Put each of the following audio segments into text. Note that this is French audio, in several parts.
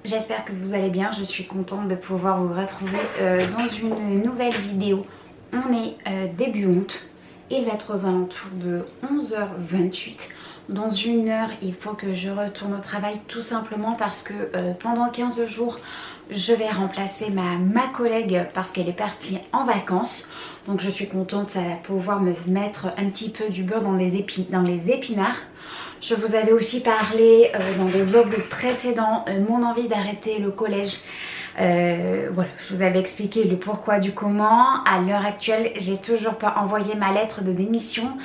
J'espère que vous allez bien, je suis contente de pouvoir vous retrouver dans une nouvelle vidéo. On est début août, il va être aux alentours de 11h28. Dans une heure, il faut que je retourne au travail tout simplement parce que pendant 15 jours, je vais remplacer ma collègue parce qu'elle est partie en vacances. Donc je suis contente, ça va pouvoir me mettre un petit peu du beurre dans les épinards. Je vous avais aussi parlé dans des vlogs précédents mon envie d'arrêter le collège. Voilà, je vous avais expliqué le pourquoi du comment. À l'heure actuelle, j'ai toujours pas envoyé ma lettre de démission.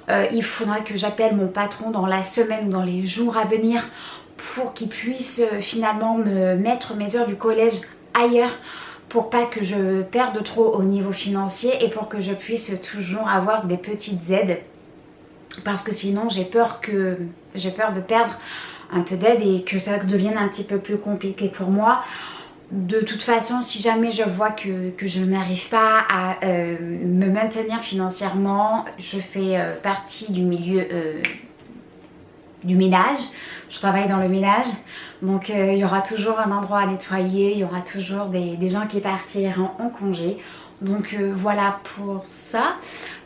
Il faudra que j'appelle mon patron dans la semaine ou dans les jours à venir pour qu'il puisse finalement me mettre mes heures du collège ailleurs, pour pas que je perde trop au niveau financier et pour que je puisse toujours avoir des petites aides. Parce que sinon j'ai peur de perdre un peu d'aide et que ça devienne un petit peu plus compliqué pour moi. De toute façon, si jamais je vois que je n'arrive pas à me maintenir financièrement, je fais partie du milieu du ménage. Je travaille dans le ménage, donc il y aura toujours un endroit à nettoyer, il y aura toujours des gens qui partiront en congé. Donc voilà pour ça.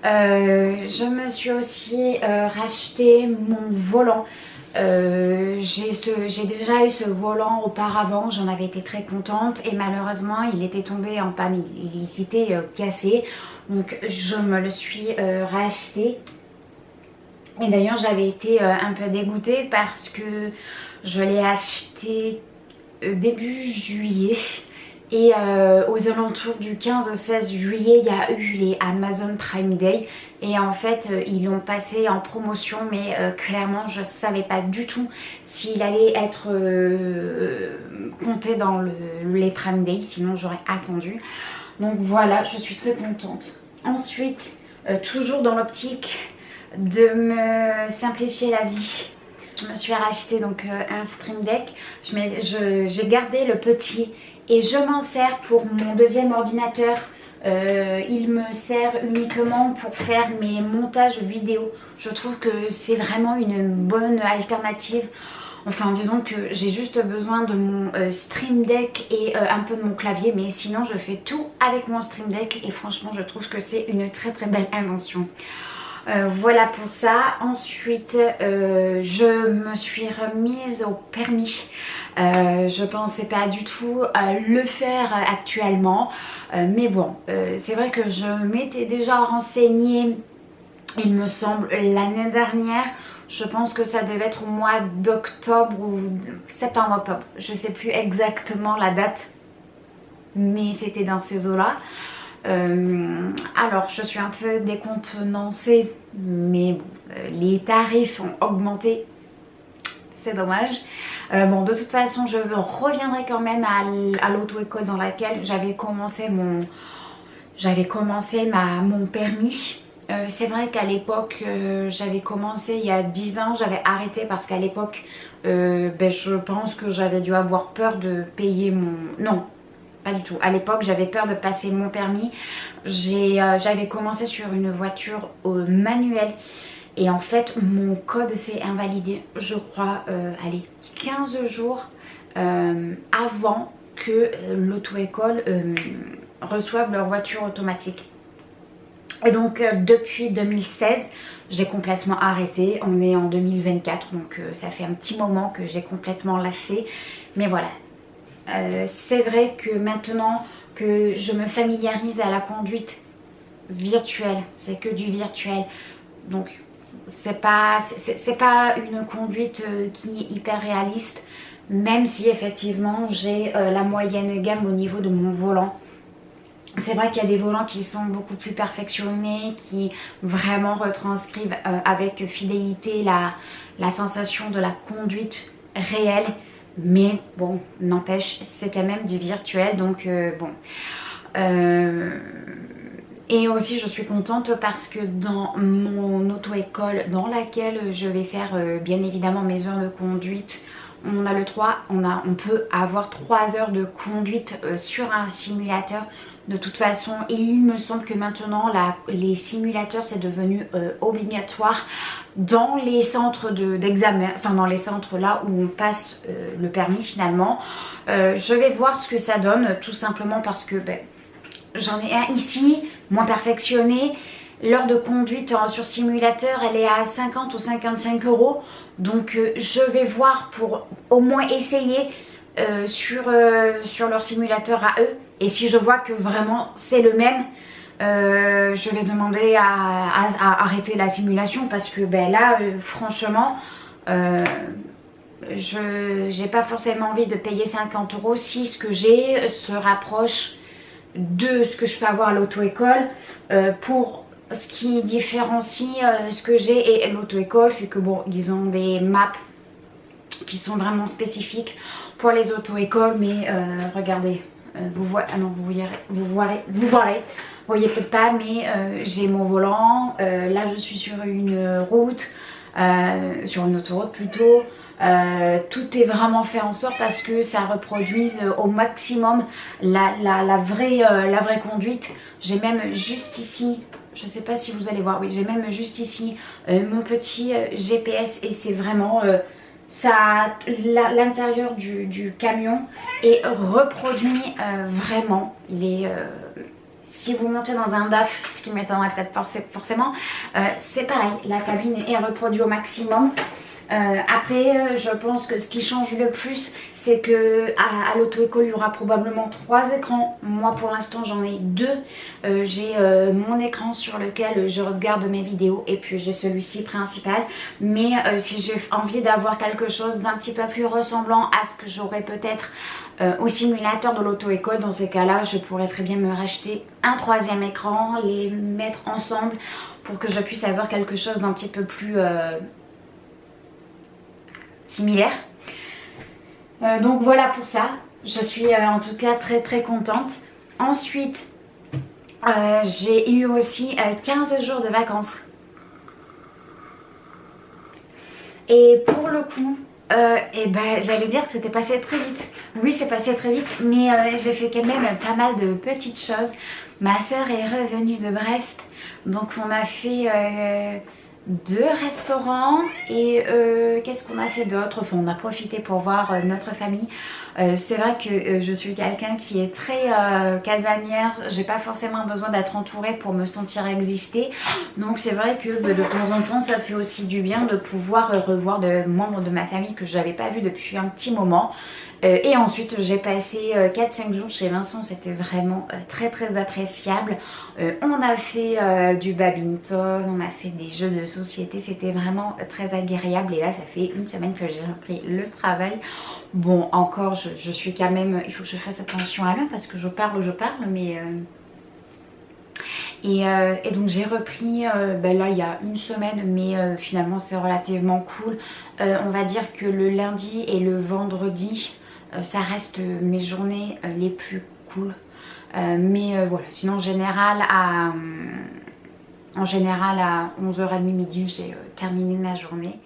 Je me suis aussi racheté mon volant. J'ai déjà eu ce volant auparavant, j'en avais été très contente et malheureusement il était tombé en panne, il s'était cassé. Donc je me le suis racheté. Et d'ailleurs j'avais été un peu dégoûtée parce que je l'ai acheté début juillet. Et aux alentours du 15-16 juillet, il y a eu les Amazon Prime Day. Et en fait, ils l'ont passé en promotion. Mais clairement, je ne savais pas du tout s'il allait être compté dans les Prime Day. Sinon, j'aurais attendu. Donc voilà, je suis très contente. Ensuite, toujours dans l'optique de me simplifier la vie, je me suis racheté donc un Stream Deck. J'ai gardé le petit et je m'en sers pour mon deuxième ordinateur. Il me sert uniquement pour faire mes montages vidéo. Je trouve que c'est vraiment une bonne alternative. Enfin, disons que j'ai juste besoin de mon Stream Deck et un peu de mon clavier. Mais sinon, je fais tout avec mon Stream Deck. Et franchement, je trouve que c'est une très très belle invention. Voilà pour ça. Ensuite, je me suis remise au permis. Je pensais pas du tout le faire actuellement, mais bon, c'est vrai que je m'étais déjà renseignée, il me semble, l'année dernière. Je pense que ça devait être au mois d'octobre ou septembre-octobre, je sais plus exactement la date, mais c'était dans ces eaux-là. Alors je suis un peu décontenancée, mais bon, les tarifs ont augmenté, c'est dommage. Bon, de toute façon je reviendrai quand même à l'auto-école dans laquelle j'avais commencé mon permis. C'est vrai qu'à l'époque j'avais commencé il y a 10 ans, j'avais arrêté parce qu'à l'époque je pense que j'avais dû avoir peur de payer mon... Non, pas du tout. À l'époque, j'avais peur de passer mon permis. J'avais commencé sur une voiture manuelle. Et en fait, mon code s'est invalidé, je crois, allez, 15 jours avant que l'auto-école reçoive leur voiture automatique. Et donc, depuis 2016, j'ai complètement arrêté. On est en 2024, donc ça fait un petit moment que j'ai complètement lâché. Mais voilà. C'est vrai que maintenant que je me familiarise à la conduite virtuelle, c'est que du virtuel, donc c'est pas une conduite qui est hyper réaliste, même si effectivement j'ai la moyenne gamme au niveau de mon volant. C'est vrai qu'il y a des volants qui sont beaucoup plus perfectionnés, qui vraiment retranscrivent avec fidélité la sensation de la conduite réelle. Mais bon, n'empêche, c'est quand même du virtuel, donc bon. Et aussi, je suis contente parce que dans mon auto-école dans laquelle je vais faire bien évidemment mes heures de conduite, on a on peut avoir 3 heures de conduite sur un simulateur. de toute façon. Et il me semble que maintenant les simulateurs c'est devenu obligatoire dans les centres d'examen, enfin dans les centres là où on passe le permis finalement. Je vais voir ce que ça donne, tout simplement parce que j'en ai un ici, moins perfectionné. L'heure de conduite sur simulateur, elle est à 50 ou 55 euros. Donc je vais voir pour au moins essayer sur leur simulateur à eux. Et si je vois que vraiment c'est le même, je vais demander à arrêter la simulation. Parce que là, franchement, j'ai pas forcément envie de payer 50 euros si ce que j'ai se rapproche de ce que je peux avoir à l'auto-école. Pour ce qui différencie ce que j'ai et l'auto-école, c'est que bon, ils ont des maps qui sont vraiment spécifiques pour les auto-écoles. Mais regardez, vous voyez peut-être pas, mais j'ai mon volant. Là je suis sur une route, sur une autoroute plutôt. Tout est vraiment fait en sorte à ce que ça reproduise au maximum la vraie conduite. J'ai même juste ici, je sais pas si vous allez voir, oui, j'ai même juste ici mon petit GPS. Et c'est vraiment l'intérieur du camion est reproduit vraiment. Il est si vous montez dans un DAF, ce qui m'étonnerait peut-être forcément, c'est pareil, la cabine est reproduite au maximum. Après, je pense que ce qui change le plus, c'est que à l'auto-école, il y aura probablement 3 écrans. Moi, pour l'instant, j'en ai 2. J'ai mon écran sur lequel je regarde mes vidéos et puis j'ai celui-ci principal. Mais si j'ai envie d'avoir quelque chose d'un petit peu plus ressemblant à ce que j'aurais peut-être au simulateur de l'auto-école, dans ces cas-là, je pourrais très bien me racheter un 3e écran, les mettre ensemble pour que je puisse avoir quelque chose d'un petit peu plus similaire. Donc voilà pour ça, je suis en tout cas très contente. Ensuite j'ai eu aussi 15 jours de vacances et pour le coup j'allais dire que c'était passé très vite. Oui, c'est passé très vite, mais j'ai fait quand même pas mal de petites choses. Ma soeur est revenue de Brest, donc on a fait 2 restaurants et qu'est-ce qu'on a fait d'autre? Enfin, on a profité pour voir notre famille. C'est vrai que je suis quelqu'un qui est très casanière. J'ai pas forcément besoin d'être entourée pour me sentir exister. Donc c'est vrai que de temps en temps, ça fait aussi du bien de pouvoir revoir des membres de ma famille que je n'avais pas vu depuis un petit moment. Et ensuite j'ai passé 4-5 jours chez Vincent, c'était vraiment très appréciable. On a fait du badminton, on a fait des jeux de société, c'était vraiment très agréable. Et là ça fait une semaine que j'ai repris le travail. Bon, encore je suis quand même, il faut que je fasse attention à l'heure parce que je parle mais... Et donc j'ai repris là il y a une semaine, mais finalement c'est relativement cool. On va dire que le lundi et le vendredi ça reste mes journées les plus cool. Mais voilà, sinon en général à 11h30 midi j'ai terminé ma journée.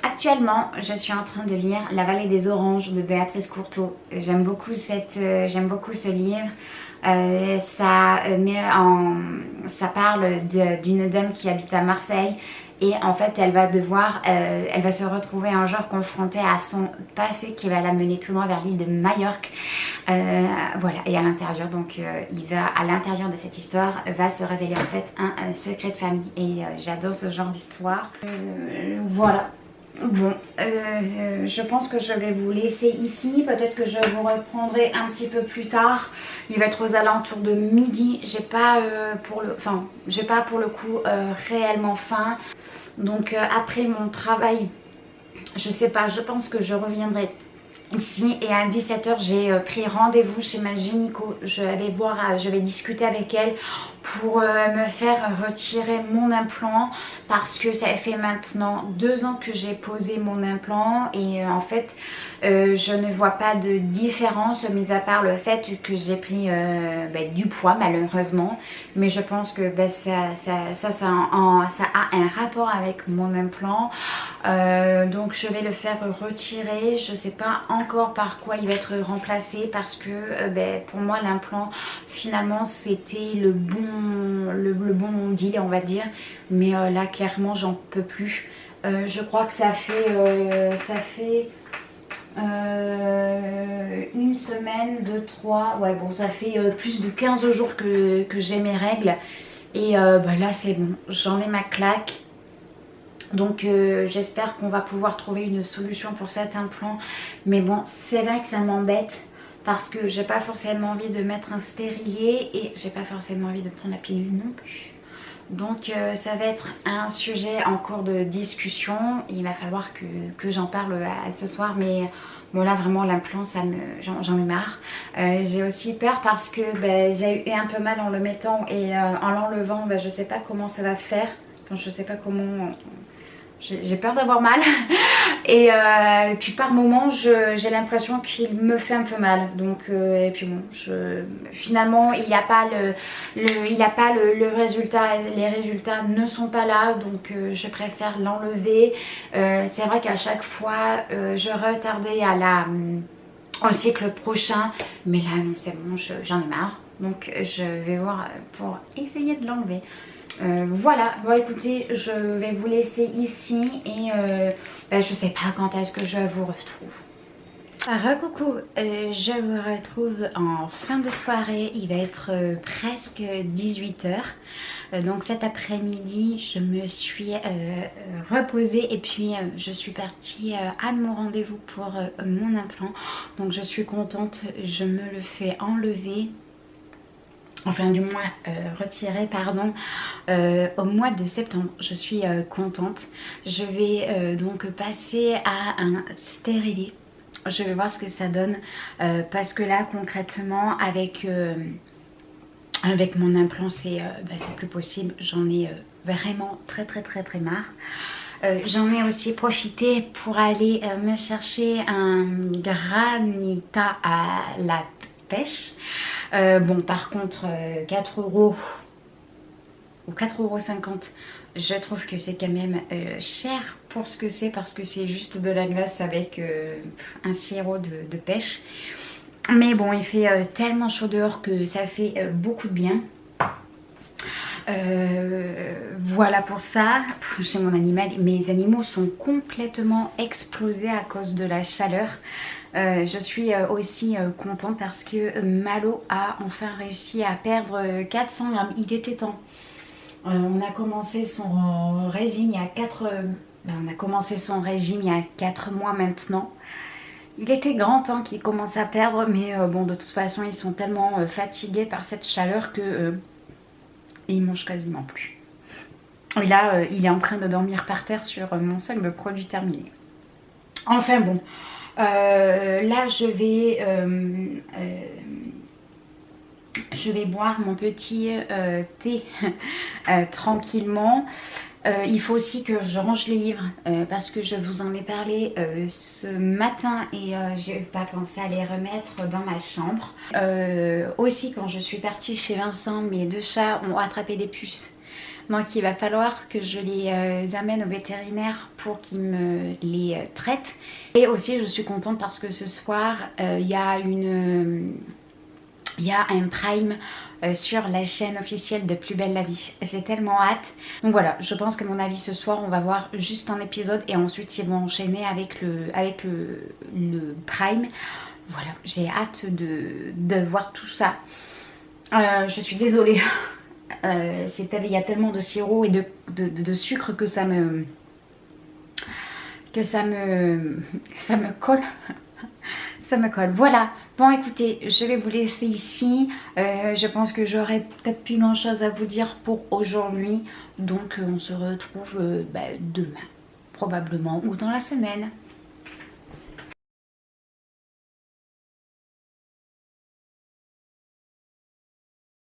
Actuellement, je suis en train de lire La Vallée des Oranges de Béatrice Courteau. J'aime beaucoup ce livre. Ça parle d'une dame qui habite à Marseille. Et en fait, elle va se retrouver un jour confrontée à son passé qui va la mener tout droit vers l'île de Majorque. Voilà, et à l'intérieur, donc à l'intérieur de cette histoire, va se révéler en fait un secret de famille. Et j'adore ce genre d'histoire. Voilà. Bon, je pense que je vais vous laisser ici. Peut-être que je vous reprendrai un petit peu plus tard. Il va être aux alentours de midi. J'ai pas pour le coup réellement faim. Donc après mon travail, je sais pas, je pense que je reviendrai ici. Et à 17 h j'ai pris rendez-vous chez ma gynéco. Je vais discuter avec elle pour me faire retirer mon implant, parce que ça fait maintenant 2 ans que j'ai posé mon implant et en fait je ne vois pas de différence, mis à part le fait que j'ai pris du poids malheureusement. Mais je pense que ça a un rapport avec mon implant. Donc je vais le faire retirer, je sais pas encore par quoi il va être remplacé parce que pour moi l'implant finalement c'était le bon deal on va dire. Mais là clairement j'en peux plus. Je crois que ça fait une semaine, 2, 3, ouais bon ça fait plus de 15 jours que j'ai mes règles. Et là c'est bon, j'en ai ma claque. Donc j'espère qu'on va pouvoir trouver une solution pour cet implant. Mais bon, c'est vrai que ça m'embête parce que j'ai pas forcément envie de mettre un stérilet et j'ai pas forcément envie de prendre la pilule non plus. Donc ça va être un sujet en cours de discussion. Il va falloir que j'en parle ce soir. Mais bon là vraiment l'implant j'en ai marre. J'ai aussi peur parce que j'ai eu un peu mal en le mettant et en l'enlevant je sais pas comment ça va faire. Enfin je sais pas comment... J'ai peur d'avoir mal et puis par moment j'ai l'impression qu'il me fait un peu mal. Donc et puis bon finalement il n'a pas le résultat, les résultats ne sont pas là. Donc je préfère l'enlever. C'est vrai qu'à chaque fois je retardais au cycle prochain. Mais là non c'est bon, j'en ai marre. Donc je vais voir pour essayer de l'enlever. Voilà, bon écoutez, je vais vous laisser ici et je sais pas quand est-ce que je vous retrouve. Recoucou, je vous retrouve en fin de soirée, il va être presque 18 h. Donc cet après-midi, je me suis reposée et puis je suis partie à mon rendez-vous pour mon implant. Donc je suis contente, je me le fais enlever. Enfin du moins retiré pardon au mois de septembre. Je suis contente. Je vais donc passer à un stérilet. Je vais voir ce que ça donne parce que là concrètement avec mon implant c'est plus possible. J'en ai vraiment très marre. J'en ai aussi profité pour aller me chercher un granita à la pêche. Bon par contre 4 € ou 4,50 €, je trouve que c'est quand même cher pour ce que c'est parce que c'est juste de la glace avec un sirop de pêche. Mais bon il fait tellement chaud dehors que ça fait beaucoup de bien. Voilà pour ça. Chez mon animal, mes animaux sont complètement explosés à cause de la chaleur. Je suis aussi contente parce que Malo a enfin réussi à perdre 400 grammes. Il était temps. On a commencé son régime il y a 4 mois maintenant. Il était grand temps qu'il commence à perdre, mais bon de toute façon ils sont tellement fatigués par cette chaleur que ils mangent quasiment plus. Et là il est en train de dormir par terre sur mon sac de produits terminés. Enfin bon. Là je vais boire mon petit thé tranquillement. Il faut aussi que je range les livres parce que je vous en ai parlé ce matin et j'ai pas pensé à les remettre dans ma chambre. Aussi quand je suis partie chez Vincent, mes 2 chats ont attrapé des puces. Donc il va falloir que je les amène au vétérinaire pour qu'il me les traite. Et aussi je suis contente parce que ce soir il y a un prime sur la chaîne officielle de Plus Belle la Vie. J'ai tellement hâte. Donc voilà, je pense qu'à mon avis ce soir on va voir juste un épisode et ensuite ils vont enchaîner avec le prime. Voilà, j'ai hâte de voir tout ça. Je suis désolée. Il y a tellement de sirop et de sucre que ça me colle. Ça me colle. Voilà. Bon écoutez, je vais vous laisser ici. Je pense que j'aurai peut-être plus grand chose à vous dire pour aujourd'hui. Donc on se retrouve demain probablement ou dans la semaine.